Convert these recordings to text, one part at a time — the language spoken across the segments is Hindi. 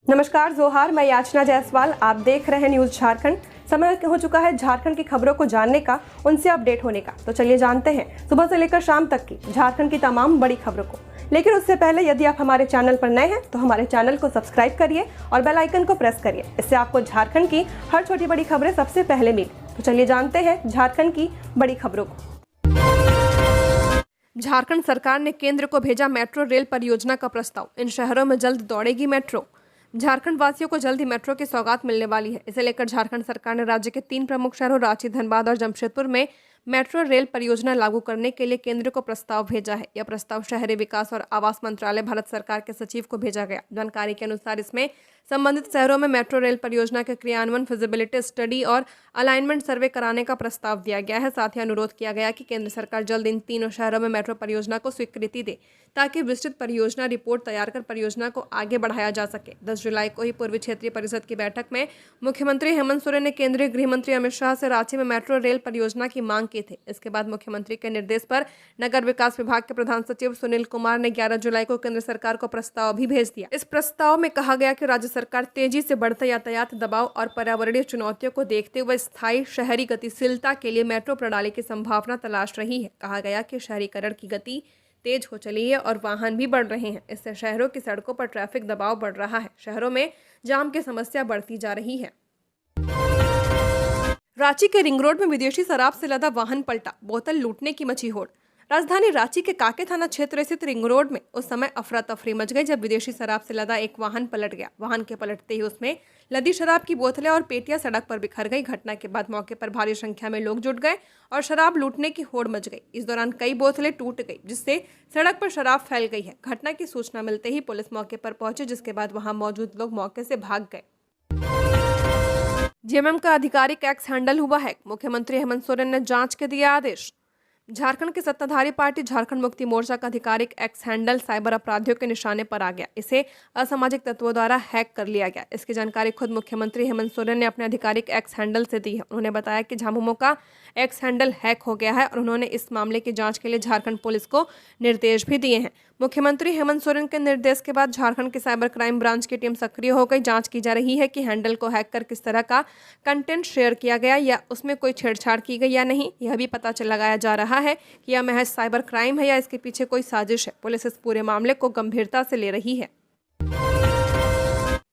नमस्कार जोहार, मैं याचना जायसवाल। आप देख रहे हैं न्यूज़ झारखंड। समय हो चुका है झारखंड की खबरों को जानने का, उनसे अपडेट होने का। तो चलिए जानते हैं सुबह से लेकर शाम तक की झारखंड की तमाम बड़ी खबरों को। लेकिन उससे पहले यदि आप हमारे चैनल पर नए हैं तो हमारे चैनल को सब्सक्राइब करिए और बेल आइकन को प्रेस करिए। इससे आपको झारखंड की हर छोटी बड़ी खबरें सबसे पहले मिले। तो चलिए जानते हैं झारखंड की बड़ी खबरों को। झारखंड सरकार ने केंद्र को भेजा मेट्रो रेल परियोजना का प्रस्ताव। इन शहरों में जल्द दौड़ेगी मेट्रो। झारखंड वासियों को जल्द ही मेट्रो की सौगात मिलने वाली है। इसे लेकर झारखंड सरकार ने राज्य के 3 प्रमुख शहरों रांची, धनबाद और जमशेदपुर में मेट्रो रेल परियोजना लागू करने के लिए केंद्र को प्रस्ताव भेजा है। यह प्रस्ताव शहरी विकास और आवास मंत्रालय भारत सरकार के सचिव को भेजा गया। जानकारी के अनुसार इसमें संबंधित शहरों में मेट्रो रेल परियोजना के क्रियान्वयन, फिजिबिलिटी स्टडी और अलाइनमेंट सर्वे कराने का प्रस्ताव दिया गया है। साथ ही अनुरोध किया गया कि केंद्र सरकार जल्द इन तीनों शहरों में मेट्रो परियोजना को स्वीकृति दे ताकि विस्तृत परियोजना रिपोर्ट तैयार कर परियोजना को आगे बढ़ाया जा सके। 10 जुलाई को ही पूर्वी क्षेत्रीय परिषद की बैठक में मुख्यमंत्री हेमंत सोरेन ने केंद्रीय गृह मंत्री अमित शाह से रांची में मेट्रो रेल परियोजना की मांग की थी। इसके बाद मुख्यमंत्री के निर्देश पर नगर विकास विभाग के प्रधान सचिव सुनील कुमार ने 11 जुलाई को केंद्र सरकार को प्रस्ताव भी भेज दिया। इस प्रस्ताव में कहा गया कि राज्य सरकार तेजी से बढ़ते यातायात दबाव और पर्यावरणीय चुनौतियों को देखते हुए स्थायी शहरी गतिशीलता के लिए मेट्रो प्रणाली की संभावना तलाश रही है। कहा गया कि शहरीकरण की गति तेज हो चली है और वाहन भी बढ़ रहे हैं। इससे शहरों की सड़कों पर ट्रैफिक दबाव बढ़ रहा है। शहरों में जाम की समस्या बढ़ती जा रही है। रांची के रिंग रोड में विदेशी शराब से लदा वाहन पलटा, बोतल लूटने की मची होड़। राजधानी रांची के काके थाना क्षेत्र स्थित रिंग रोड में उस समय अफरा तफरी मच गई जब विदेशी शराब से लदा एक वाहन पलट गया। वाहन के पलटते ही उसमें लदी शराब की बोतलें और पेटियां सड़क पर बिखर गई। घटना के बाद मौके पर भारी संख्या में लोग जुट गए और शराब लूटने की होड़ मच गई। इस दौरान कई बोतलें टूट गई जिससे सड़क पर शराब फैल गई है। घटना की सूचना मिलते ही पुलिस मौके पर पहुंची, जिसके बाद वहां मौजूद लोग मौके से भाग गए। जेएमएम का आधिकारिक एक्स हैंडल हुआ है। मुख्यमंत्री हेमंत सोरेन ने जांच के दिया आदेश। झारखंड की सत्ताधारी पार्टी झारखंड मुक्ति मोर्चा का आधिकारिक एक्स हैंडल साइबर अपराधियों के निशाने पर आ गया। इसे असामाजिक तत्वों द्वारा हैक कर लिया गया। इसकी जानकारी खुद मुख्यमंत्री हेमंत सोरेन ने अपने आधिकारिक एक्स हैंडल से दी है। उन्होंने बताया कि झामुमो का एक्स हैंडल हैक हो गया है और उन्होंने इस मामले की जांच के लिए झारखंड पुलिस को निर्देश भी दिए हैं। मुख्यमंत्री हेमंत सोरेन के निर्देश के बाद झारखंड की साइबर क्राइम ब्रांच की टीम सक्रिय हो गई। जांच की जा रही है कि हैंडल को हैक कर किस तरह का कंटेंट शेयर किया गया या उसमें कोई छेड़छाड़ की गई या नहीं। यह भी पता लगाया जा रहा है कि यह महज साइबर क्राइम है या इसके पीछे कोई साजिश है। पुलिस इस पूरे मामले को गंभीरता से ले रही है।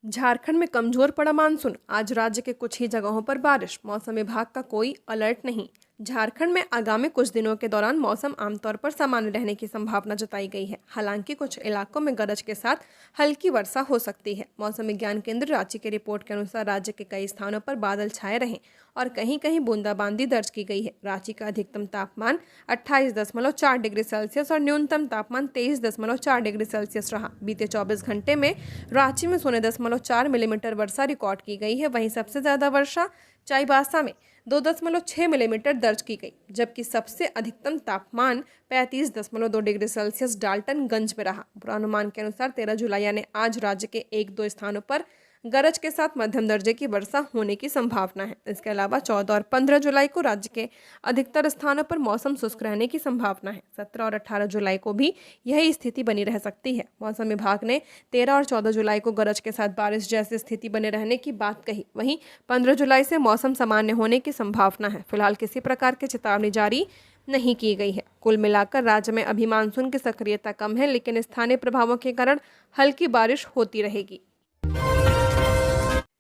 झारखंड में कमजोर पड़ा मानसून, आज राज्य के कुछ ही जगहों पर बारिश। मौसम विभाग का कोई अलर्ट नहीं। झारखंड में आगामी कुछ दिनों के दौरान मौसम आमतौर पर सामान्य रहने की संभावना जताई गई है। हालांकि कुछ इलाकों में गरज के साथ हल्की वर्षा हो सकती है। मौसम विज्ञान केंद्र रांची की रिपोर्ट के अनुसार राज्य के कई स्थानों पर बादल छाए रहे और कहीं कहीं बूंदाबांदी दर्ज की गई है। रांची का अधिकतम तापमान 28.4 डिग्री सेल्सियस और न्यूनतम तापमान 23.4 डिग्री सेल्सियस रहा। बीते 24 घंटे में रांची में 16.4 मिलीमीटर वर्षा रिकॉर्ड की गई है। वहीं सबसे ज्यादा वर्षा चाईबासा में 2.6 मिलीमीटर दर्ज की गई, जबकि सबसे अधिकतम तापमान 35.2 डिग्री सेल्सियस डाल्टनगंज में रहा। पूर्वानुमान के अनुसार 13 जुलाई यानी आज राज्य के 1-2 स्थानों पर गरज के साथ मध्यम दर्जे की वर्षा होने की संभावना है। इसके अलावा 14 और 15 जुलाई को राज्य के अधिकतर स्थानों पर मौसम शुष्क रहने की संभावना है। 17 और 18 जुलाई को भी यही स्थिति बनी रह सकती है। मौसम विभाग ने 13 और 14 जुलाई को गरज के साथ बारिश जैसी स्थिति बने रहने की बात कही। वहीं 15 जुलाई से मौसम सामान्य होने की संभावना है। फिलहाल किसी प्रकार की चेतावनी जारी नहीं की गई है। कुल मिलाकर राज्य में अभी मानसून की सक्रियता कम है, लेकिन स्थानीय प्रभावों के कारण हल्की बारिश होती रहेगी।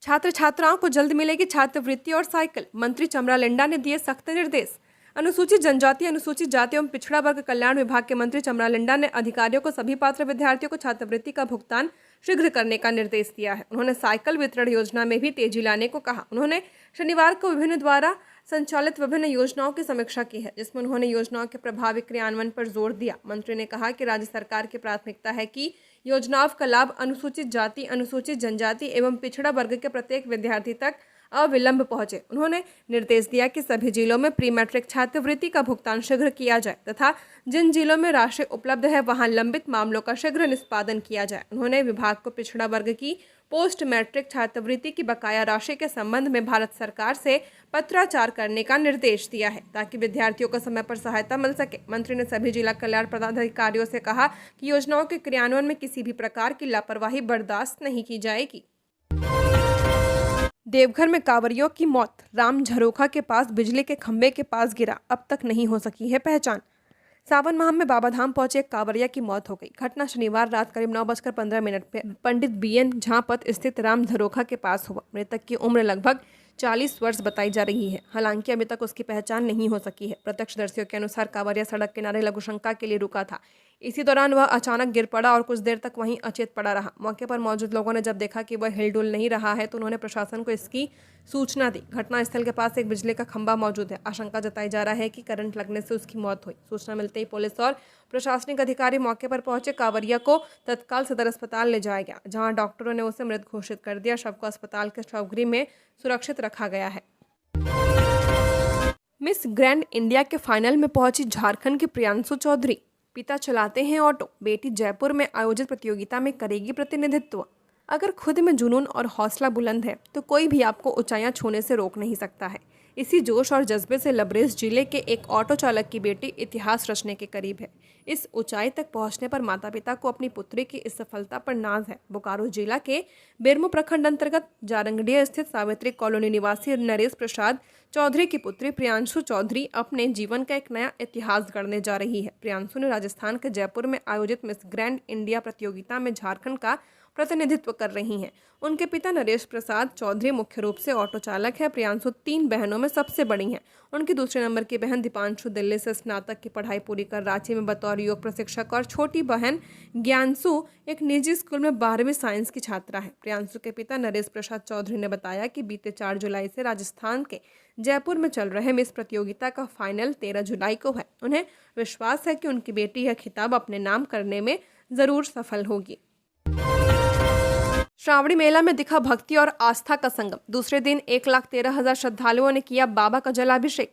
छात्र छात्राओं को जल्द मिलेगी छात्रवृत्ति और साइकिल, मंत्री चमरा लिंडा ने दिए सख्त निर्देश। अनुसूचित जनजाति, अनुसूचित जाति एवं पिछड़ा वर्ग कल्याण विभाग के मंत्री चमरा लिंडा ने अधिकारियों को सभी पात्र विद्यार्थियों को छात्रवृत्ति का भुगतान शीघ्र करने का निर्देश दिया है। उन्होंने साइकिल वितरण योजना में भी तेजी लाने को कहा। उन्होंने शनिवार को विभिन्न द्वारा संचालित विभिन्न योजनाओं की समीक्षा की है, जिसमें उन्होंने योजनाओं के प्रभावी क्रियान्वयन पर जोर दिया। मंत्री ने कहा कि राज्य सरकार की प्राथमिकता है कि योजनाओं का लाभ अनुसूचित जाति, अनुसूचित जनजाति एवं पिछड़ा वर्ग के प्रत्येक विद्यार्थी तक अविलंब पहुंचे। उन्होंने निर्देश दिया कि सभी जिलों में प्री मैट्रिक छात्रवृत्ति का भुगतान शीघ्र किया जाए तथा जिन जिलों में राशि उपलब्ध है वहां लंबित मामलों का शीघ्र निष्पादन किया जाए। उन्होंने विभाग को पिछड़ा वर्ग की पोस्ट मैट्रिक छात्रवृत्ति की बकाया राशि के संबंध में भारत सरकार से पत्राचार करने का निर्देश दिया है ताकि विद्यार्थियों को समय पर सहायता मिल सके। मंत्री ने सभी जिला कल्याण पदाधिकारियों से कहा कि योजनाओं के क्रियान्वयन में किसी भी प्रकार की लापरवाही बर्दाश्त नहीं की जाएगी। देवघर में कांवरियों की मौत, राम झरोखा के पास बिजली के खंभे के पास गिरा, अब तक नहीं हो सकी है पहचान। सावन माह में बाबाधाम पहुंचे एक कांवरिया की मौत हो गई। घटना शनिवार रात करीब 9:15 पे पंडित बीएन झापत स्थित राम झरोखा के पास हुआ। मृतक की उम्र लगभग 40 वर्ष बताई जा रही है। हालांकि अभी तक उसकी पहचान नहीं हो सकी है। प्रत्यक्षदर्शियों के अनुसार कांवरिया सड़क किनारे लघुशंका के लिए रुका था। इसी दौरान वह अचानक गिर पड़ा और कुछ देर तक वहीं अचेत पड़ा रहा। मौके पर मौजूद लोगों ने जब देखा कि वह हिलडुल नहीं रहा है तो उन्होंने प्रशासन को इसकी सूचना दी। घटनास्थल के पास एक बिजली का खंभा मौजूद है। आशंका जताई जा रहा है कि करंट लगने से उसकी मौत हुई। सूचना मिलते ही पुलिस और प्रशासनिक अधिकारी मौके पर पहुंचे। कांवरिया को तत्काल सदर अस्पताल ले जाया गया, जहां डॉक्टरों ने उसे मृत घोषित कर दिया। शव को अस्पताल के शवगृह में सुरक्षित रखा गया है। मिस ग्रैंड इंडिया के फाइनल में पहुंची झारखंड की प्रियांशु चौधरी। पिता चलाते हैं ऑटो, बेटी जयपुर में आयोजित प्रतियोगिता में करेगी प्रतिनिधित्व। अगर खुद में जुनून और हौसला बुलंद है तो कोई भी आपको ऊंचाइयां छूने से रोक नहीं सकता है। इसी जोश और जज्बे से लबरेज जिले के एक ऑटो चालक की बेटी इतिहास रचने के करीब है। इस ऊंचाई तक पहुंचने पर माता पिता को अपनी पुत्री की इस सफलता पर नाज है। बोकारो जिला के बेरमो प्रखंड अंतर्गत जारंगडिया स्थित सावित्री कॉलोनी निवासी नरेश प्रसाद चौधरी की पुत्री प्रियांशु चौधरी अपने जीवन का एक नया इतिहास गढ़ने जा रही है। प्रियांशु ने राजस्थान के जयपुर में आयोजित मिस ग्रैंड इंडिया प्रतियोगिता में झारखंड का प्रतिनिधित्व कर रही हैं। उनके पिता नरेश प्रसाद चौधरी मुख्य रूप से ऑटो चालक है। प्रियांशु 3 बहनों में सबसे बड़ी हैं। उनकी दूसरे नंबर की बहन दीपांशु दिल्ली से स्नातक की पढ़ाई पूरी कर रांची में बतौर योग प्रशिक्षक और छोटी बहन ज्ञानसु एक निजी स्कूल में 12वीं साइंस की छात्रा है। प्रियांशु के पिता नरेश प्रसाद चौधरी ने बताया कि बीते 4 जुलाई से राजस्थान के जयपुर में चल रहे मिस प्रतियोगिता का फाइनल 13 जुलाई को है। उन्हें विश्वास है कि उनकी बेटी यह खिताब अपने नाम करने में जरूर सफल होगी। श्रावणी मेला में दिखा भक्ति और आस्था का संगम। दूसरे दिन 1,13,000 श्रद्धालुओं ने किया बाबा का जलाभिषेक।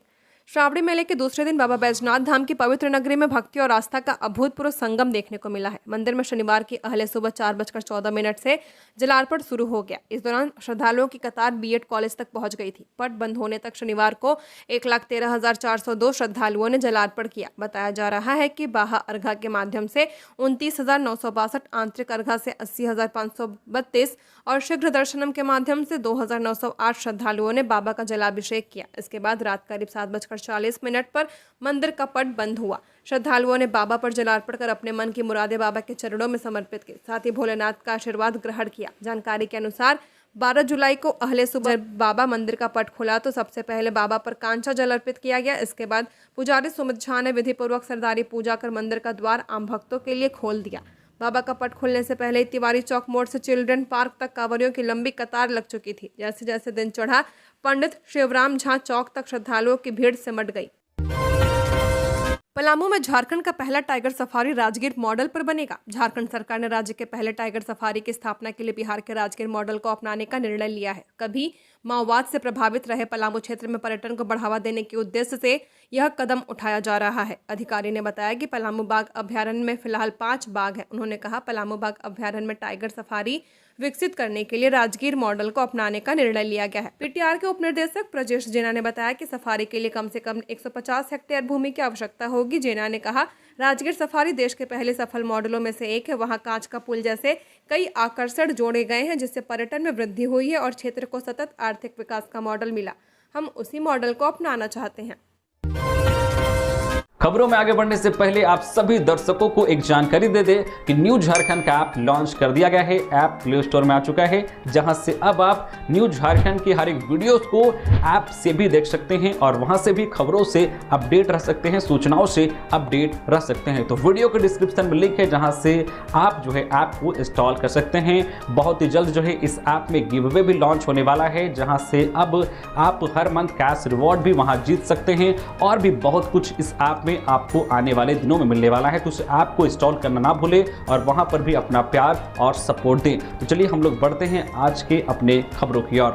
श्रावणी मेले के दूसरे दिन बाबा बैजनाथ धाम की पवित्र नगरी में भक्ति और आस्था का अभूतपूर्व संगम देखने को मिला है। मंदिर में शनिवार की अहले सुबह 4:14 से जलार्पण शुरू हो गया। इस दौरान श्रद्धालुओं की कतार बीएड कॉलेज तक पहुंच गई थी। पट बंद होने तक शनिवार को 1,13,402 श्रद्धालुओं ने जलार्पण किया। बताया जा रहा है कि बाहा अर्घा के माध्यम से 29,962, आंतरिक अर्घा से 80,532 और शीघ्र दर्शनम के माध्यम से 2,908 श्रद्धालुओं ने बाबा का जलाभिषेक किया। इसके बाद रात करीब 7:40 पर मंदिर का पट बंद हुआ। श्रद्धालुओं ने बाबा पर जलार्पण कर अपने मन की मुरादें बाबा के चरणों में समर्पित की। साथ ही भोलेनाथ का आशीर्वाद ग्रहण किया। जानकारी के अनुसार 12 जुलाई को अहले सुबह बाबा मंदिर का पट खुला तो सबसे पहले बाबा पर कांचा जल अर्पित किया गया। इसके बाद पुजारी सुमित झा ने विधि पूर्वक सरदारी पूजा कर मंदिर का द्वार आम भक्तों के लिए खोल दिया। बाबा का पट खुलने से पहले तिवारी चौक मोड़ से चिल्ड्रन पार्क तक कांवरियों की लंबी कतार लग चुकी थी। जैसे जैसे दिन चढ़ा, पंडित शिवराम झा चौक तक श्रद्धालुओं की भीड़ सिमट गई। पलामू में झारखंड का पहला टाइगर सफारी राजगीर मॉडल पर बनेगा। झारखंड सरकार ने राज्य के पहले टाइगर सफारी की स्थापना के लिए बिहार के राजगीर मॉडल को अपनाने का निर्णय लिया है। कभी माओवाद से प्रभावित रहे पलामू क्षेत्र में पर्यटन को बढ़ावा देने के उद्देश्य से यह कदम उठाया जा रहा है। अधिकारी ने बताया कि पलामू बाघ अभ्यारण्य में फिलहाल 5 बाघ हैं। उन्होंने कहा, पलामू बाघ अभ्यारण्य में टाइगर सफारी विकसित करने के लिए राजगीर मॉडल को अपनाने का निर्णय लिया गया है। पीटीआर के उपनिर्देशक प्रजेश जेना ने बताया कि सफारी के लिए कम से कम 150 हेक्टेयर भूमि की आवश्यकता होगी। जेना ने कहा, राजगीर सफारी देश के पहले सफल मॉडलों में से एक है। वहां कांच का पुल जैसे कई आकर्षण जोड़े गए हैं, जिससे पर्यटन में वृद्धि हुई है और क्षेत्र को सतत आर्थिक विकास का मॉडल मिला। हम उसी मॉडल को अपनाना चाहते हैं। खबरों में आगे बढ़ने से पहले आप सभी दर्शकों को एक जानकारी दे दें कि न्यू झारखंड का ऐप लॉन्च कर दिया गया है। ऐप प्ले स्टोर में आ चुका है, जहां से अब आप न्यू झारखंड की हर एक वीडियोस को ऐप से भी देख सकते हैं और वहां से भी खबरों से अपडेट रह सकते हैं, सूचनाओं से अपडेट रह सकते हैं। तो वीडियो के डिस्क्रिप्शन में लिंक है, जहां से आप जो है ऐप को इंस्टॉल कर सकते हैं। बहुत ही जल्द जो है इस ऐप में गिव अवे भी लॉन्च होने वाला है, जहां से अब आप हर मंथ कैश रिवॉर्ड भी वहां जीत सकते हैं और भी बहुत कुछ इस ऐप में आपको आने वाले दिनों में मिलने वाला है। तो उस ऐप को इंस्टॉल करना ना भूलें और वहां पर भी अपना प्यार और सपोर्ट दें। तो चलिए हम लोग बढ़ते हैं आज के अपने खबरों की ओर।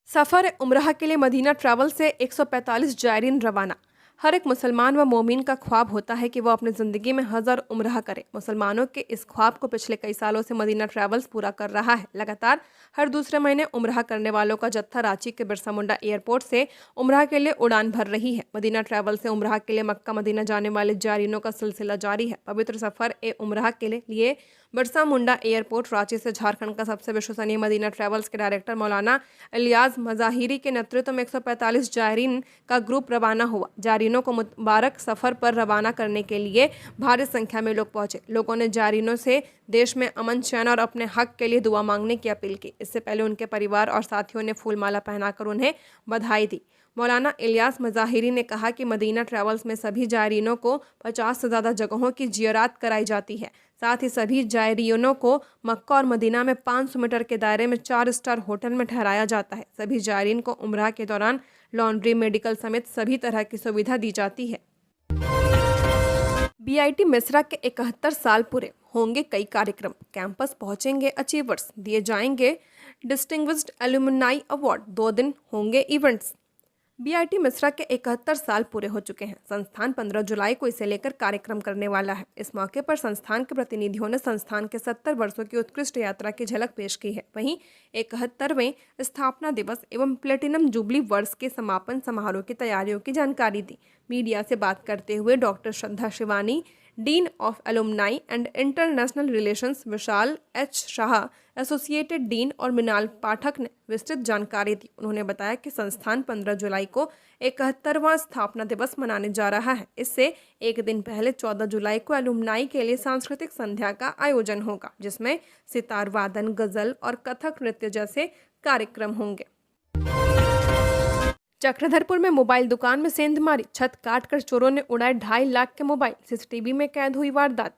सफर उम्राह के लिए मदीना ट्रैवल से 145 जायरीन रवाना। हर एक मुसलमान व मोमिन का ख्वाब होता है कि वो अपनी ज़िंदगी में हज और उम्राह करे। मुसलमानों के इस ख्वाब को पिछले कई सालों से मदीना ट्रैवल्स पूरा कर रहा है। लगातार हर दूसरे महीने उम्राह करने वालों का जत्था रांची के बिरसा मुंडा एयरपोर्ट से उम्राह के लिए उड़ान भर रही है। मदीना ट्रैवल से उम्राह के लिए मक्का मदीना जाने वाले जायरीनों का सिलसिला जारी है। पवित्र सफ़र ए उम्राह के लिए बिरसा मुंडा एयरपोर्ट रांची से झारखंड का सबसे विश्वसनीय मदीना ट्रैवल्स के डायरेक्टर मौलाना इलियास मज़ाहिरी के नेतृत्व में 145 जायरीन का ग्रुप रवाना हुआ। जायरीनों को मुबारक सफर पर रवाना करने के लिए भारी संख्या में लोग पहुंचे। लोगों ने जायरीनों से देश में अमन चैन और अपने हक के लिए दुआ मांगने की अपील की। इससे पहले उनके परिवार और साथियों ने फूलमाला पहनाकर उन्हें बधाई दी। मौलाना इलियास मज़ाहिरी ने कहा कि मदीना ट्रैवल्स में सभी जायरीनों को 50 से ज़्यादा जगहों की जियारत कराई जाती है। साथ ही सभी जायरीनों को मक्का और मदीना में 500 मीटर के दायरे में 4 स्टार होटल में ठहराया जाता है। सभी जायरीन को उम्रा के दौरान लॉन्ड्री, मेडिकल समेत सभी तरह की सुविधा दी जाती है। बीआईटी मिश्रा के 71 साल पूरे, होंगे कई कार्यक्रम। कैंपस पहुंचेंगे अचीवर्स, दिए जाएंगे डिस्टिंग्विश्ड एलुमनाई अवार्ड। 2 दिन होंगे इवेंट्स। बीआईटी मिश्रा के 71 साल पूरे हो चुके हैं। संस्थान 15 जुलाई को इसे लेकर कार्यक्रम करने वाला है। इस मौके पर संस्थान के प्रतिनिधियों ने संस्थान के 70 वर्षों की उत्कृष्ट यात्रा की झलक पेश की है। वहीं 71वें स्थापना दिवस एवं प्लेटिनम जुबली वर्ष के समापन समारोह की तैयारियों की जानकारी दी। मीडिया से बात करते हुए doctor Shraddha Shivani, dean of alumni and international relations Vishal H Shah, associated dean और मृणाल पाठक ने विस्तृत जानकारी दी। उन्होंने बताया कि संस्थान 15 जुलाई को 71वां स्थापना दिवस मनाने जा रहा है। इससे एक दिन पहले 14 जुलाई को एलुमनाई के लिए सांस्कृतिक संध्या का आयोजन होगा, जिसमें सितार वादन, गजल और कथक नृत्य जैसे कार्यक्रम होंगे। चक्रधरपुर में मोबाइल दुकान में सेंधमारी, छत काटकर चोरों ने उड़ाए 2.5 लाख के मोबाइल। सीसीटीवी में कैद हुई वारदात।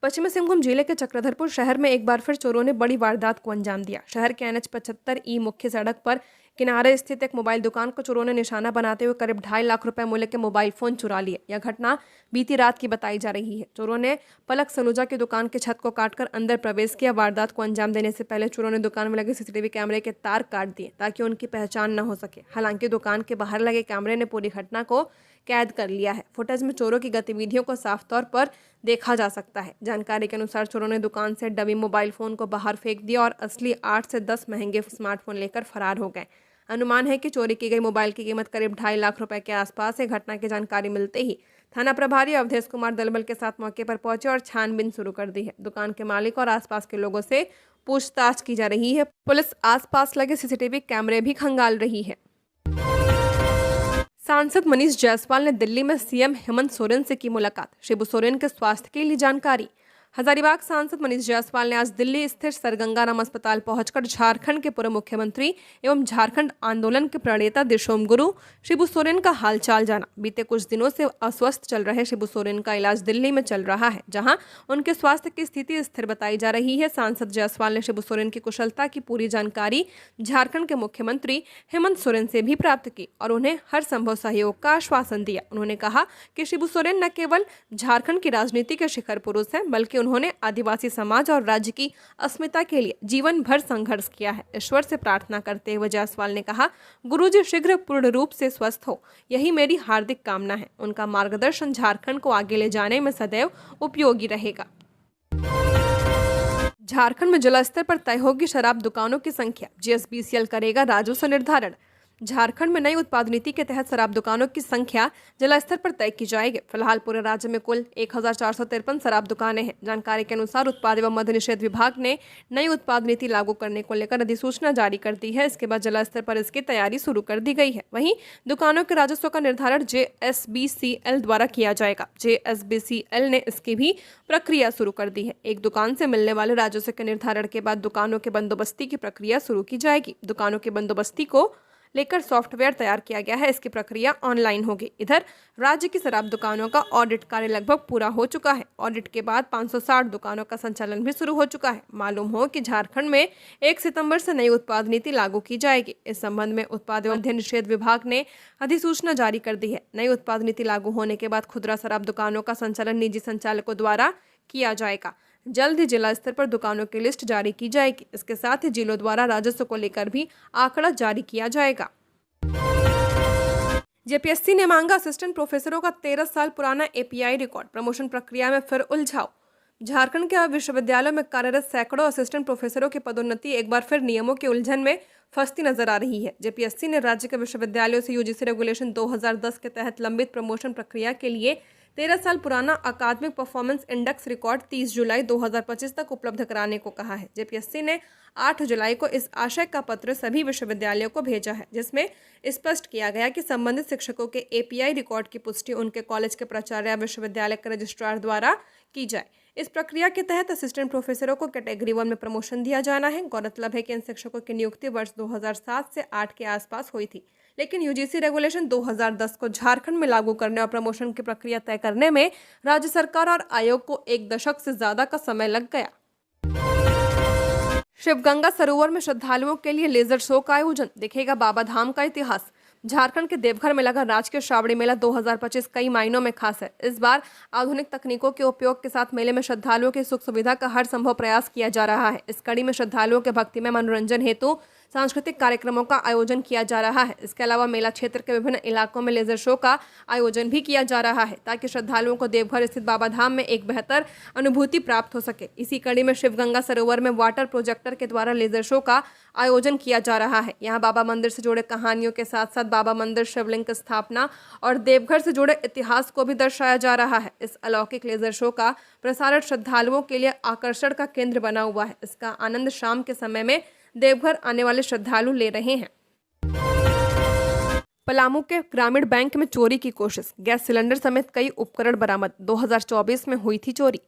पश्चिमी सिंहभूम जिले के चक्रधरपुर शहर में एक बार फिर चोरों ने बड़ी वारदात को अंजाम दिया। शहर के NH 75E मुख्य सड़क पर किनारे स्थित एक मोबाइल दुकान को चोरों ने निशाना बनाते हुए करीब 2.5 लाख रुपए मूल्य के मोबाइल फोन चुरा लिए। यह घटना बीती रात की बताई जा रही है। चोरों ने पलक सलूजा की दुकान की छत को काटकर अंदर प्रवेश किया। वारदात को अंजाम देने से पहले चोरों ने दुकान में लगे सीसीटीवी कैमरे के तार काट दिए ताकि उनकी पहचान न हो सके। हालांकि दुकान के बाहर लगे कैमरे ने पूरी घटना को कैद कर लिया है। फुटेज में चोरों की गतिविधियों को साफ तौर पर देखा जा सकता है। जानकारी के अनुसार चोरों ने दुकान से डमी मोबाइल फोन को बाहर फेंक दिया और असली 8 से 10 महंगे स्मार्टफोन लेकर फरार हो गए। अनुमान है कि चोरी की गई मोबाइल की कीमत करीब 2.5 लाख रुपए के आसपास है। घटना की जानकारी मिलते ही थाना प्रभारी अवधेश कुमार दलबल के साथ मौके पर पहुंचे और छानबीन शुरू कर दी है। दुकान के मालिक और आसपास के लोगों से पूछताछ की जा रही है। पुलिस आसपास लगे सीसीटीवी कैमरे भी खंगाल रही है। सांसद मनीष जायसवाल ने दिल्ली में सीएम हेमंत सोरेन से की मुलाकात। शिबू सोरेन के स्वास्थ्य के लिए जानकारी। हजारीबाग सांसद मनीष जायसवाल ने आज दिल्ली स्थित सर गंगाराम अस्पताल पहुंचकर झारखंड के पूर्व मुख्यमंत्री एवं झारखंड आंदोलन के प्रणेता दिशोम गुरु शिबू सोरेन का हालचाल जाना। बीते कुछ दिनों से अस्वस्थ चल रहे शिबू सोरेन का इलाज दिल्ली में चल रहा है, जहां उनके स्वास्थ्य की स्थिति स्थिर बताई जा रही है। सांसद जायसवाल ने शिबू सोरेन की कुशलता की पूरी जानकारी झारखंड के मुख्यमंत्री हेमंत सोरेन से भी प्राप्त की और उन्हें हर संभव सहयोग का आश्वासन दिया। उन्होंने कहा कि शिबू सोरेन न केवल झारखंड की राजनीति के शिखर पुरुष हैं, बल्कि उन्होंने आदिवासी समाज और राज्य की अस्मिता के लिए जीवन भर संघर्ष किया है। ईश्वर से प्रार्थना करते हुए जायसवाल ने कहा, गुरुजी शीघ्र पूर्ण रूप से स्वस्थ हो, यही मेरी हार्दिक कामना है। उनका मार्गदर्शन झारखंड को आगे ले जाने में सदैव उपयोगी रहेगा। झारखंड में जल स्तर पर तय होगी शराब दुकानों की संख्या। GSBCL करेगा राजस्व निर्धारण। झारखंड में नई उत्पाद नीति के तहत शराब दुकानों की संख्या जिला स्तर पर तय की जाएगी। फिलहाल पूरे राज्य में कुल 1453 शराब दुकानें हैं। जानकारी के अनुसार उत्पाद एवं मद्य निषेध विभाग ने नई उत्पाद नीति लागू करने को लेकर अधिसूचना जारी कर दी है। इसके बाद जिला स्तर पर इसकी तैयारी शुरू कर दी गई है। वहीं दुकानों के राजस्व का निर्धारण JSBCL द्वारा किया जाएगा। JSBCL ने इसकी भी प्रक्रिया शुरू कर दी है। एक दुकान से मिलने वाले राजस्व के निर्धारण के बाद दुकानों के बंदोबस्ती की प्रक्रिया शुरू की जाएगी। दुकानों के बंदोबस्ती को लेकर सॉफ्टवेयर तैयार किया गया है। इसकी प्रक्रिया ऑनलाइन होगी। इधर राज्य की शराब दुकानों का ऑडिट कार्य लगभग पूरा हो चुका है। ऑडिट के बाद 560 दुकानों का संचालन भी शुरू हो चुका है। मालूम हो कि झारखंड में 1 सितंबर से नई उत्पाद नीति लागू की जाएगी। इस संबंध में उत्पाद एवं मद्य निषेध विभाग ने अधिसूचना जारी कर दी है। नई उत्पाद नीति लागू होने के बाद खुदरा शराब दुकानों का संचालन निजी संचालकों द्वारा किया जाएगा। जल्द ही जिला स्तर पर दुकानों की लिस्ट जारी की जाएगी। इसके साथ ही जिलों द्वारा राजस्व को लेकर भी आंकड़ा जारी किया जाएगा। JPSC ने मांगा असिस्टेंट प्रोफेसरों का 13 साल पुराना API रिकॉर्ड। प्रमोशन प्रक्रिया में फिर उलझाव। झारखंड के विश्वविद्यालयों में कार्यरत सैकड़ों असिस्टेंट प्रोफेसरों की पदोन्नति एक बार फिर नियमों के उलझन में फंसती नजर आ रही है। JPSC ने राज्य के विश्वविद्यालयों से UGC रेगुलेशन 2010 के तहत लंबित प्रमोशन प्रक्रिया के लिए 13 साल पुराना अकादमिक परफॉर्मेंस इंडेक्स रिकॉर्ड 30 जुलाई 2025 तक उपलब्ध कराने को कहा है। जेपीएससी ने 8 जुलाई को इस आशय का पत्र सभी विश्वविद्यालयों को भेजा है, जिसमें स्पष्ट किया गया कि संबंधित शिक्षकों के एपीआई रिकॉर्ड की पुष्टि उनके कॉलेज के प्राचार्य या विश्वविद्यालय के रजिस्ट्रार द्वारा की जाए। इस प्रक्रिया के तहत असिस्टेंट प्रोफेसरों को कैटेगरी 1 में प्रमोशन दिया जाना है। गौरतलब है कि इन शिक्षकों की नियुक्ति वर्ष 2007 से 8 के आसपास हुई थी, लेकिन यूजीसी रेगुलेशन 2010 को झारखंड में लागू करने और प्रमोशन की प्रक्रिया तय करने में राज्य सरकार और आयोग को 1 दशक से ज्यादा का समय लग गया। शिवगंगा सरोवर में श्रद्धालुओं के लिए लेजर शो का आयोजन, दिखेगा बाबा धाम का इतिहास। झारखंड के देवघर में लगा राजकीय श्रावणी मेला 2025 कई मायनों में खास है। इस बार आधुनिक तकनीकों के उपयोग के साथ मेले में श्रद्धालुओं की सुख सुविधा का हर संभव प्रयास किया जा रहा है। इस कड़ी में श्रद्धालुओं के भक्तिमय मनोरंजन हेतु सांस्कृतिक कार्यक्रमों का आयोजन किया जा रहा है। इसके अलावा मेला क्षेत्र के विभिन्न इलाकों में लेजर शो का आयोजन भी किया जा रहा है, ताकि श्रद्धालुओं को देवघर स्थित बाबा धाम में एक बेहतर अनुभूति प्राप्त हो सके। इसी कड़ी में शिवगंगा सरोवर में वाटर प्रोजेक्टर के द्वारा लेजर शो का आयोजन किया जा रहा है। यहाँ बाबा मंदिर से जुड़े कहानियों के साथ साथ बाबा मंदिर, शिवलिंग की स्थापना और देवघर से जुड़े इतिहास को भी दर्शाया जा रहा है। इस अलौकिक लेजर शो का प्रसारण श्रद्धालुओं के लिए आकर्षण का केंद्र बना हुआ है। इसका आनंद शाम के समय में देवघर आने वाले श्रद्धालु ले रहे हैं। पलामू के ग्रामीण बैंक में चोरी की कोशिश, गैस सिलेंडर समेत कई उपकरण बरामद। 2024 में हुई थी चोरी।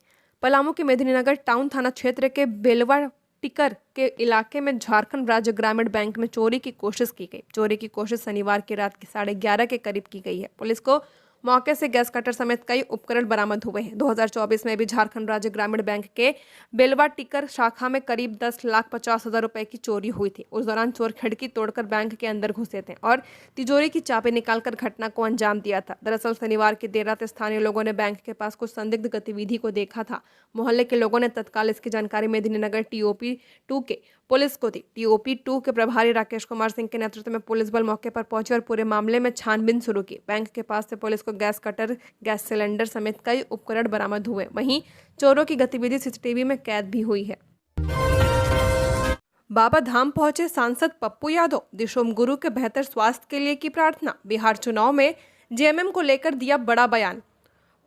पलामू के मेदिनीनगर टाउन थाना क्षेत्र के बेलवा टिकर के इलाके में झारखंड राज्य ग्रामीण बैंक में चोरी की कोशिश की गई। चोरी की कोशिश शनिवार की रात 11:30 के करीब की गई है। पुलिस को मौके से गैस कटर समेत कई उपकरण बरामद हुए हैं। 2024 में भी झारखंड राज्य ग्रामीण बैंक के बेलवा टिकर शाखा में करीब 10,50,000 रुपए की चोरी हुई थी। उस दौरान चोर खिड़की तोड़कर बैंक के अंदर घुसे थे और तिजोरी की चाबी निकालकर घटना को अंजाम दिया था। दरअसल शनिवार की देर रात स्थानीय लोगों ने बैंक के पास कुछ संदिग्ध गतिविधि को देखा था। मोहल्ले के लोगों ने तत्काल इसकी जानकारी मेदिनीनगर टीओपी 2 के पुलिस को दी। टीओपी 2 के प्रभारी राकेश कुमार सिंह के नेतृत्व में पुलिस बल मौके पर पहुंचे और पूरे मामले में छानबीन शुरू की। बैंक के पास से पुलिस को गैस कटर, गैस सिलेंडर समेत कई उपकरण बरामद हुए। वहीं चोरों की गतिविधि सीसीटीवी में कैद भी हुई है। बाबा धाम पहुंचे सांसद पप्पू यादव, दिशोम गुरु के बेहतर स्वास्थ्य के लिए की प्रार्थना। बिहार चुनाव में जेएमएम को लेकर दिया बड़ा बयान।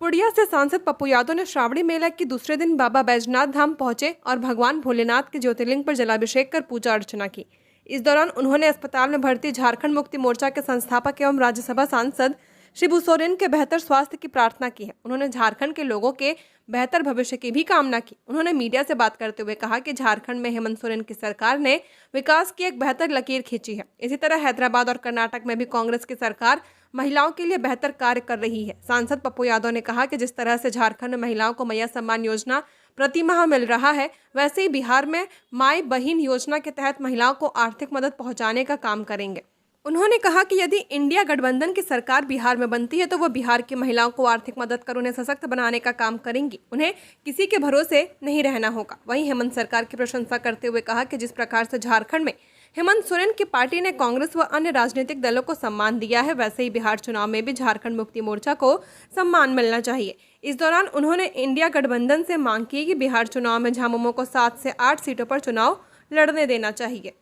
पुड़िया से सांसद पप्पू यादव ने श्रावणी मेला के दूसरे दिन बाबा बैजनाथ धाम पहुंचे और भगवान भोलेनाथ के ज्योतिर्लिंग पर जलाभिषेक कर पूजा अर्चना की। इस दौरान उन्होंने अस्पताल में भर्ती झारखंड मुक्ति मोर्चा के संस्थापक एवं राज्यसभा सांसद शिबू सोरेन के बेहतर स्वास्थ्य की प्रार्थना की है। उन्होंने झारखंड के लोगों के बेहतर भविष्य की भी कामना की। उन्होंने मीडिया से बात करते हुए कहा कि झारखंड में हेमंत सोरेन की सरकार ने विकास की एक बेहतर लकीर खींची है। इसी तरह हैदराबाद और कर्नाटक में भी कांग्रेस की सरकार महिलाओं के लिए बेहतर कार्य कर रही है। सांसद पप्पू यादव ने कहा कि जिस तरह से झारखंड में महिलाओं को मैया सम्मान योजना प्रति माह मिल रहा है, वैसे ही बिहार में माई बहिन योजना के तहत महिलाओं को आर्थिक मदद पहुंचाने का काम करेंगे। उन्होंने कहा कि यदि इंडिया गठबंधन की सरकार बिहार में बनती है तो वह बिहार की महिलाओं को आर्थिक मदद कर उन्हें सशक्त बनाने का काम करेंगी। उन्हें किसी के भरोसे नहीं रहना होगा। वहीं हेमंत सरकार की प्रशंसा करते हुए कहा कि जिस प्रकार से झारखंड में हेमंत सोरेन की पार्टी ने कांग्रेस व अन्य राजनीतिक दलों को सम्मान दिया है, वैसे ही बिहार चुनाव में भी झारखंड मुक्ति मोर्चा को सम्मान मिलना चाहिए। इस दौरान उन्होंने इंडिया गठबंधन से मांग की कि बिहार चुनाव में झामुमो को 7 से 8 सीटों पर चुनाव लड़ने देना चाहिए।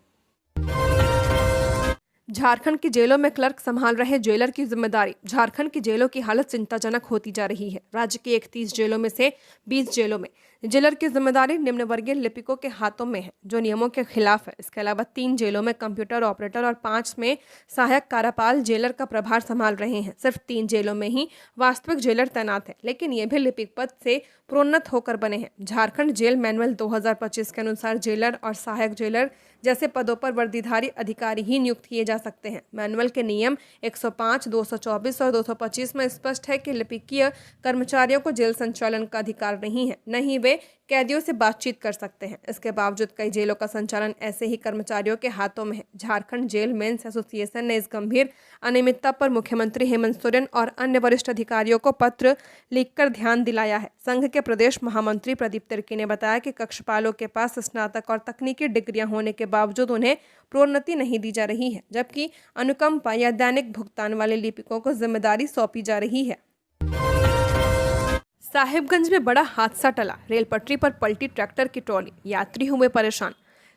झारखंड की जेलों में क्लर्क संभाल रहे जेलर की जिम्मेदारी। झारखंड की जेलों की हालत चिंताजनक होती जा रही है। राज्य की 31 जेलों में से 20 जेलों में जेलर की जिम्मेदारी निम्न वर्गीय लिपिकों के हाथों में है, जो नियमों के खिलाफ है। इसके अलावा 3 जेलों में कंप्यूटर ऑपरेटर और 5 में सहायक कार्यपाल जेलर का प्रभार संभाल रहे हैं। सिर्फ 3 जेलों में ही वास्तविक जेलर तैनात है, लेकिन ये भी लिपिक पद से प्रोन्नत होकर बने हैं। झारखंड जेल मैनुअल 2025 के अनुसार जेलर और सहायक जेलर जैसे पदों पर वर्दीधारी अधिकारी ही नियुक्त किए जा सकते हैं। मैनुअल के नियम 105, 224 और 225 में स्पष्ट है कि लिपिकीय कर्मचारियों को जेल संचालन का अधिकार नहीं है, न ही वे कैदियों से बातचीत कर सकते हैं। इसके बावजूद कई जेलों का संचालन ऐसे ही कर्मचारियों के हाथों में है। झारखंड जेल मेंस एसोसिएशन ने इस गंभीर अनियमितता पर मुख्यमंत्री हेमंत सोरेन और अन्य वरिष्ठ अधिकारियों को पत्र लिखकर ध्यान दिलाया है। संघ के प्रदेश महामंत्री प्रदीप तिर्की ने बताया कि कक्षपालों के पास स्नातक और तकनीकी डिग्रियां होने के बावजूद उन्हें प्रोन्नति नहीं दी जा रही है, जबकि अनुकंपा या दैनिक भुगतान वाले लिपिकों को जिम्मेदारी सौंपी जा रही है। साहिबगंज में बड़ा हादसा टला। रेल पटरी पर पलटी ट्रैक्टर की ट्रॉली, यात्री हुए परेशान।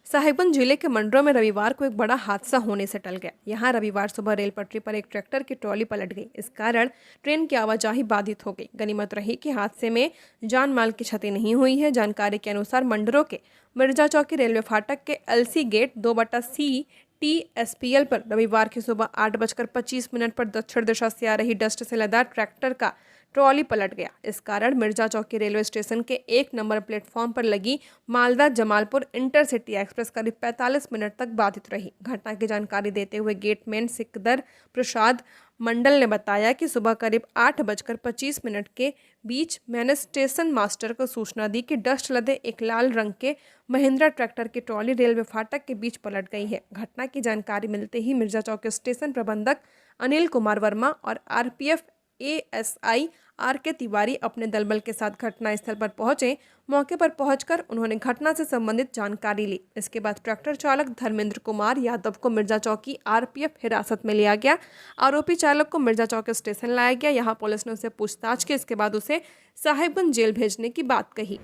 साहिबगंज जिले के मंडरों में रविवार को एक बड़ा हादसा होने से टल गया। यहां रविवार सुबह रेल पटरी पर एक ट्रैक्टर की ट्रॉली पलट गई। इस कारण ट्रेन की आवाजाही बाधित हो गई। गनीमत रही कि हादसे में जान माल की क्षति नहीं हुई है। जानकारी के अनुसार मंडरों के मिर्जा चौकी रेलवे फाटक के LC गेट 2/C TSPL पर रविवार की सुबह 8:25 पर दक्षिण दिशा से आ रही डस्ट से लदा ट्रैक्टर का ट्रॉली पलट गया। इस कारण मिर्जा चौकी रेलवे स्टेशन के 1 नंबर प्लेटफॉर्म पर लगी मालदा जमालपुर इंटरसिटी एक्सप्रेस करीब 45 मिनट तक बाधित रही। घटना की जानकारी देते हुए गेटमैन सिकंदर प्रसाद मंडल ने बताया कि सुबह करीब 8:25 के बीच मैंने स्टेशन मास्टर को सूचना दी कि डस्ट लदे एक लाल रंग के महिंद्रा ट्रैक्टर की ट्रॉली रेलवे फाटक के बीच पलट गई है। घटना की जानकारी मिलते ही मिर्जा चौकी स्टेशन प्रबंधक अनिल कुमार वर्मा और RPF ASI RK तिवारी अपने दलबल के साथ घटनास्थल पर पहुंचे। मौके पर पहुंचकर उन्होंने घटना से संबंधित जानकारी ली। इसके बाद ट्रैक्टर चालक धर्मेंद्र कुमार यादव को मिर्जा चौकी RPF हिरासत में लिया गया। आरोपी चालक को मिर्जा चौकी स्टेशन लाया गया। यहां पुलिस ने उसे पूछताछ की। इसके बाद उसे साहिबगंज जेल भेजने की बात कही।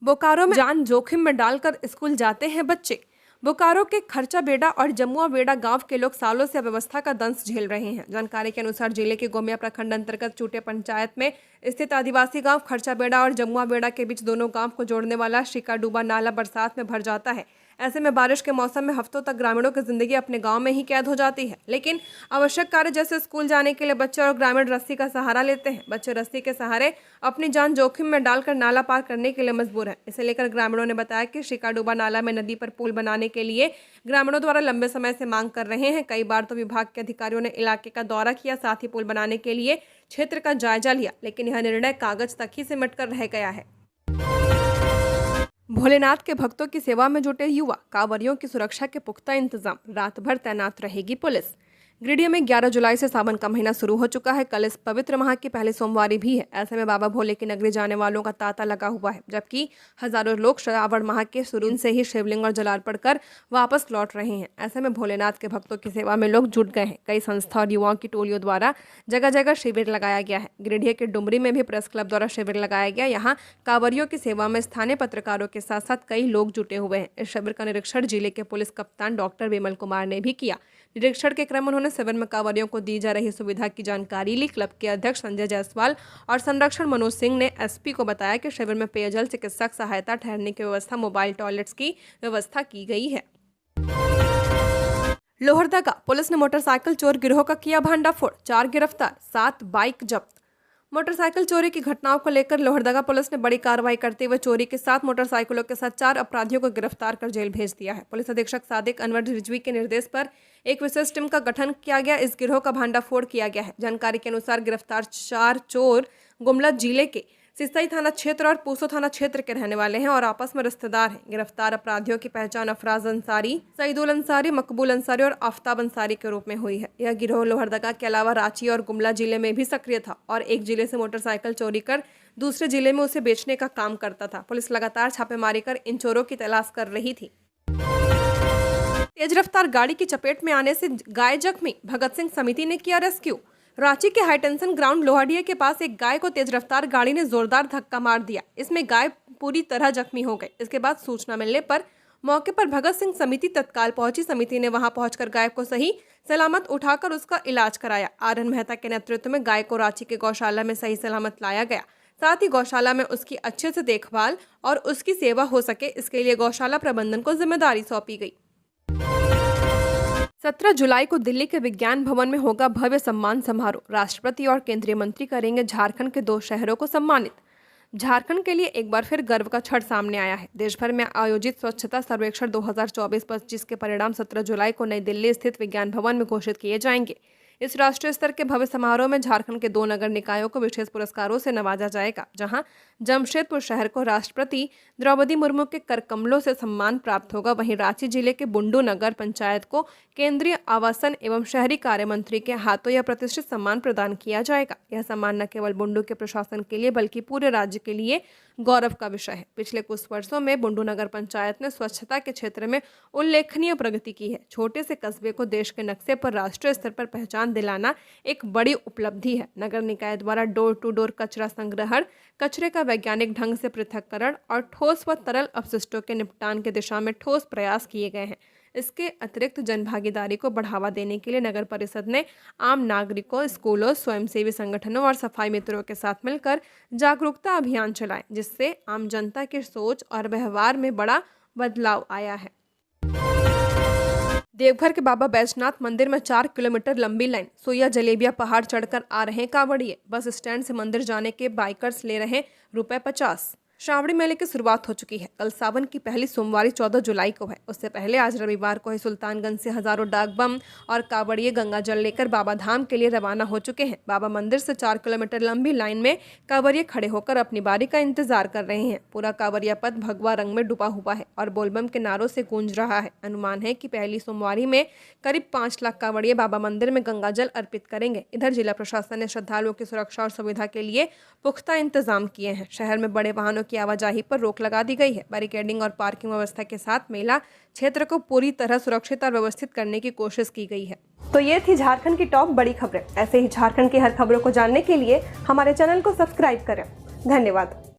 बोकारो में जान जोखिम में डालकर स्कूल जाते हैं बच्चे। बोकारो के खर्चा बेड़ा और जमुआ बेड़ा गांव के लोग सालों से अव्यवस्था का दंश झेल रहे हैं। जानकारी के अनुसार जिले के गोमिया प्रखंड अंतर्गत चूटे पंचायत में स्थित आदिवासी गांव खर्चा बेड़ा और जमुआ बेड़ा के बीच दोनों गांव को जोड़ने वाला शिकाडूबा नाला बरसात में भर जाता है। ऐसे में बारिश के मौसम में हफ्तों तक ग्रामीणों की जिंदगी अपने गांव में ही कैद हो जाती है। लेकिन आवश्यक कार्य जैसे स्कूल जाने के लिए बच्चे और ग्रामीण रस्सी का सहारा लेते हैं। बच्चे रस्सी के सहारे अपनी जान जोखिम में डालकर नाला पार करने के लिए मजबूर हैं। इसे लेकर ग्रामीणों ने बताया कि शिकाडूबा नाला में नदी पर पुल बनाने के लिए ग्रामीणों द्वारा लंबे समय से मांग कर रहे हैं। कई बार तो विभाग के अधिकारियों ने इलाके का दौरा किया, साथ ही पुल बनाने के लिए क्षेत्र का जायजा लिया, लेकिन यह निर्णय कागज तक ही सिमट कर रह गया है। भोलेनाथ के भक्तों की सेवा में जुटे युवा, कांवरियों की सुरक्षा के पुख्ता इंतजाम, रात भर तैनात रहेगी पुलिस। गिरिडीह में 11 जुलाई से सावन का महीना शुरू हो चुका है। कल इस पवित्र माह की पहली सोमवारी भी है। ऐसे में बाबा भोले की नगरी जाने वालों का तांता लगा हुआ है, जबकि हजारों लोग श्रावण माह के शुरू से ही शिवलिंग और जलार्पण कर वापस लौट रहे हैं। ऐसे में भोलेनाथ के भक्तों की सेवा में लोग जुट गए हैं। कई संस्था और युवाओं की टोलियों द्वारा जगह जगह शिविर लगाया गया है। गिरिडीह के डुमरी में भी प्रेस क्लब द्वारा शिविर लगाया गया। यहाँ कांवरियों की सेवा में स्थानीय पत्रकारों के साथ साथ कई लोग जुटे हुए हैं। इस शिविर का निरीक्षण जिले के पुलिस कप्तान डॉक्टर विमल कुमार ने भी किया। निरीक्षण के क्रम उन्होंने शिविर में कांवरियों को दी जा रही सुविधा की जानकारी ली। क्लब के अध्यक्ष संजय जायसवाल और संरक्षण मनोज सिंह ने SP को बताया कि शिविर में पेयजल, चिकित्सक सहायता, ठहरने की व्यवस्था, मोबाइल टॉयलेट्स की व्यवस्था की गई है। लोहरदगा पुलिस ने मोटरसाइकिल चोर गिरोह का किया भांडाफोड़, 4 गिरफ्तार, 7 बाइक जब्त। मोटरसाइकिल चोरी की घटनाओं को लेकर लोहरदगा पुलिस ने बड़ी कार्रवाई करते हुए चोरी के 7 मोटरसाइकिलों के साथ 4 अपराधियों को गिरफ्तार कर जेल भेज दिया है। पुलिस अधीक्षक सादिक अनवर रिजवी के निर्देश पर एक विशेष टीम का गठन किया गया। इस गिरोह का भांडाफोड़ किया गया है। जानकारी के अनुसार गिरफ्तार 4 चोर गुमला जिले के सिसई थाना क्षेत्र और पूसो थाना क्षेत्र के रहने वाले हैं और आपस में रिश्तेदार हैं। गिरफ्तार अपराधियों की पहचान अफराज अंसारी, सईदुल अंसारी, मकबूल अंसारी और आफ्ताब अंसारी के रूप में हुई है। यह गिरोह लोहरदगा के अलावा रांची और गुमला जिले में भी सक्रिय था और एक जिले से मोटरसाइकिल चोरी कर दूसरे जिले में उसे बेचने का काम करता था। पुलिस लगातार छापेमारी कर इन चोरों की तलाश कर रही थी। तेज रफ्तार गाड़ी की चपेट में आने से गाय जख्मी, भगत सिंह समिति ने किया रेस्क्यू। रांची के हाईटेंशन ग्राउंड लोहाडिया के पास एक गाय को तेज रफ्तार गाड़ी ने जोरदार धक्का मार दिया। इसमें गाय पूरी तरह जख्मी हो गई। इसके बाद सूचना मिलने पर मौके पर भगत सिंह समिति तत्काल पहुंची। समिति ने वहां पहुंचकर गाय को सही सलामत उठाकर उसका इलाज कराया। RN मेहता के नेतृत्व में गाय को रांची के गौशाला में सही सलामत लाया गया। साथ ही गौशाला में उसकी अच्छे से देखभाल और उसकी सेवा हो सके, इसके लिए गौशाला प्रबंधन को जिम्मेदारी सौंपी गई। 17 जुलाई को दिल्ली के विज्ञान भवन में होगा भव्य सम्मान समारोह। राष्ट्रपति और केंद्रीय मंत्री करेंगे झारखंड के 2 शहरों को सम्मानित। झारखंड के लिए एक बार फिर गर्व का क्षण सामने आया है। देश भर में आयोजित स्वच्छता सर्वेक्षण 2024-25 के परिणाम 17 जुलाई को नई दिल्ली स्थित विज्ञान भवन में घोषित किए जाएंगे। इस राष्ट्रीय स्तर के भव्य समारोह में झारखंड के 2 नगर निकायों को विशेष पुरस्कारों से नवाजा जाएगा, जहां जमशेदपुर शहर को राष्ट्रपति द्रौपदी मुर्मू के करकमलों से सम्मान प्राप्त होगा। वहीं रांची जिले के बुंडू नगर पंचायत को केंद्रीय आवासन एवं शहरी कार्य मंत्री के हाथों यह प्रतिष्ठित सम्मान प्रदान किया जाएगा। यह सम्मान न केवल बुंडू के प्रशासन के लिए बल्कि पूरे राज्य के लिए गौरव का विषय है। पिछले कुछ वर्षों में बुंडू नगर पंचायत ने स्वच्छता के क्षेत्र में उल्लेखनीय प्रगति की है। छोटे से कस्बे को देश के नक्शे पर राष्ट्रीय स्तर पर पहचान दिलाना एक बड़ी उपलब्धि है। नगर निकाय द्वारा डोर टू डोर कचरा संग्रहण, कचरे का वैज्ञानिक ढंग से पृथक्करण और ठोस व तरल अपशिष्टों के निपटान की दिशा में ठोस प्रयास किए गए हैं। इसके अतिरिक्त जनभागीदारी को बढ़ावा देने के लिए नगर परिषद ने आम नागरिकों, स्कूलों, स्वयंसेवी संगठनों और सफाई मित्रों के साथ मिलकर जागरूकता अभियान चलाए, जिससे आम जनता की सोच और व्यवहार में बड़ा बदलाव आया है। देवघर के बाबा बैजनाथ मंदिर में 4 किलोमीटर लंबी लाइन, सुइया जलेबिया पहाड़ चढ़कर आ रहे कांवड़िए। बस स्टैंड से मंदिर जाने के बाइकर्स ले रहे ₹50। श्रावणी मेले की शुरुआत हो चुकी है। कल सावन की पहली सोमवारी 14 जुलाई को है। उससे पहले आज रविवार को ही सुल्तानगंज से हजारों डाक बम और कांवड़िए गंगा जल लेकर बाबा धाम के लिए रवाना हो चुके हैं। बाबा मंदिर से 4 किलोमीटर लंबी लाइन में कांवड़िए खड़े होकर अपनी बारी का इंतजार कर रहे हैं। पूरा कांवड़िया पथ भगवा रंग में डूबा हुआ है और बोलबम के नारों से गूंज रहा है। अनुमान है कि पहली सोमवारी में करीब 5 लाख कांवड़िए बाबा मंदिर में गंगा जल अर्पित करेंगे। इधर जिला प्रशासन ने श्रद्धालुओं की सुरक्षा और सुविधा के लिए पुख्ता इंतजाम किए हैं। शहर में बड़े वाहनों की आवाजाही पर रोक लगा दी गई है। बैरिकेडिंग और पार्किंग व्यवस्था के साथ मेला क्षेत्र को पूरी तरह सुरक्षित और व्यवस्थित करने की कोशिश की गई है। तो ये थी झारखंड की टॉप बड़ी खबरें। ऐसे ही झारखंड की हर खबरों को जानने के लिए हमारे चैनल को सब्सक्राइब करें। धन्यवाद।